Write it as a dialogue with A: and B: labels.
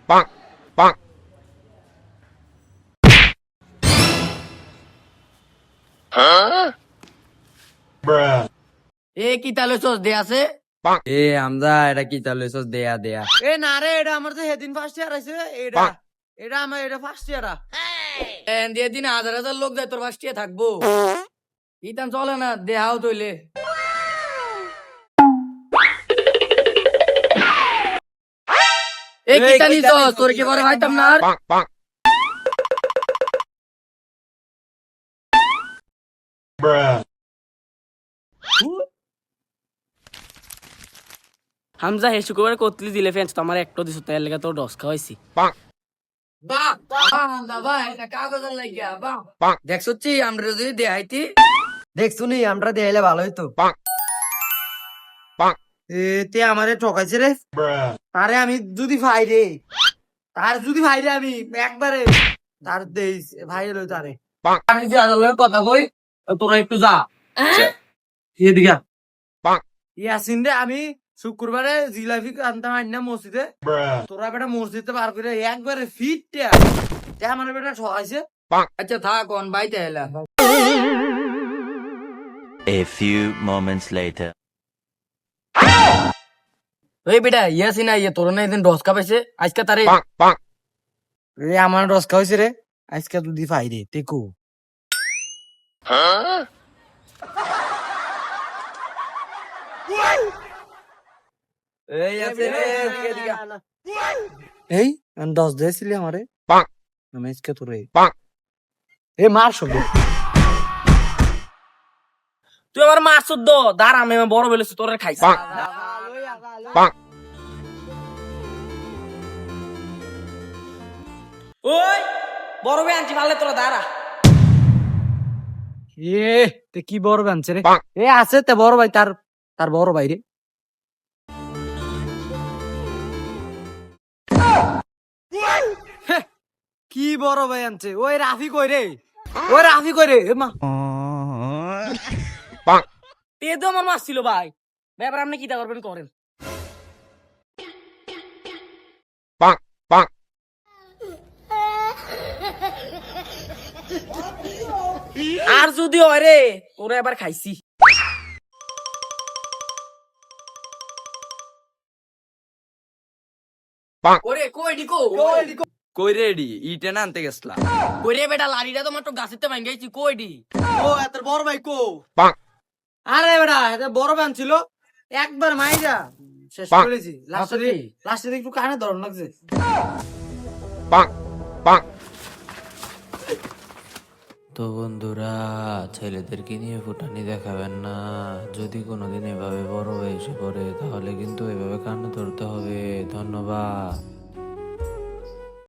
A: bonk, bonk.
B: এ কি তাহলে sauce দে আছে
C: এ আমজা এটা কি তাহলে সস দেয়া দেয়া
B: এ না রে এটা আমার তো হেদিন ফার্স্ট ইয়ার আছে এটা
A: বাহ।
B: এটা আমার এটা ফার্স্ট ইয়ার এন্ড দিয়ে দিন হাজার হাজার লোক যায় তোর ফার্স্ট ইয়ার থাকবো ইতান চলে না দেহাও তইলে এ কি তানি সস তোর কি বড় ভাইতাম না আর?
A: Bonk, bonk.
D: হামজা হে শুক্রবার কতলি দিলে ফ্রেন্ডস তো আমার একটা দিছ তাই লাগা তো ডস খাওয়াইছি
A: Bonk,
B: বাহ বাহ ভাই এটা কাগজের লাগিয়া বাহ
A: bonk,
B: দেখছছি আমরা যদি দেহাইতি
C: দেখছুনি আমরা দেয়াইলে ভালো হইতো
A: bonk. Bonk.
B: তে আমারে ঠকাইছে রে তারে আমি যদি ভাই রে তার যদি ভাই রে আমি একবারে তার দেই ভাই লই তারে
A: Bonk.
B: আমি যে আলোর কথা কই তোরা একটু যা এদিকে
A: Bonk.
B: ইয়াসিন রে আমি শুক্রবারে জিলাপি আনতাম আইনা মসজিদে তোরা বেটা মসজিদে পার করে একবারে ফিটটা তে আমার বেটা ঠকাইছে
A: Bonk.
B: আচ্ছা থাক অন বাইতে এলা
E: A few moments later.
B: ওই বেটা ইয়াসিন আইয়া তোর না একদিন ডসকা পাইছে আজকে তারে
A: Bonk, bonk.
B: রে আমার ডসকা হইছে রে আজকে তুই ভাই রে তেকু
C: এই আছে রে
B: এই আমি 10 দিয়েছিলি আমারে
A: Bonk,
B: আমি আজকে তোরে
A: bonk.
B: এ মার সব
D: তুই আমার মাছ চোদ্দ দাঁড়া আমি আমার বড় বলেছি তোরে খাইছি
A: Bonk, bonk.
D: ওই বড় ভাই আনছি ভালো তোরা দাঁড়া
B: এ তে কি বড় বানছে রে
A: Bonk.
B: এ আছে তে বড় ভাই তার তার বড় ভাই রে হে, কি বড় ভাই আনছে ওই রাফি কই রে ওই রাফি কই রে এ মা
A: Bonk,
D: তে তো আমার মাছ ছিল ভাই ব্যাপার আপনি কি তা করবেন করেন
A: bonk, bonk.
D: আর যদি হয় রে তোরা এবার খাইছি
B: ওরে কই ডিকো
C: কই রেডি ইটে না আনতে গেছলা
B: কই রে বেটা লাড়িটা তো মাত্র গাছেতে ভাঙ্গাইছি কই ডি ও এত বড় ভাই কো
A: Bonk,
B: আরে বেটা এটা বড় বান ছিল একবার মাইরা শেষ
A: বাহ।
B: করেছি লাস্টে একটু কানে ধরন লাগছে
A: bonk, bonk.
F: তো বন্ধুরা ছেলেদেরকে নিয়ে ফুটানি দেখাবেন না যদি কোনোদিন এভাবে বড় হয়ে এসে পড়ে তাহলে কিন্তু এভাবে কান্না ধরতে হবে ধন্যবাদ।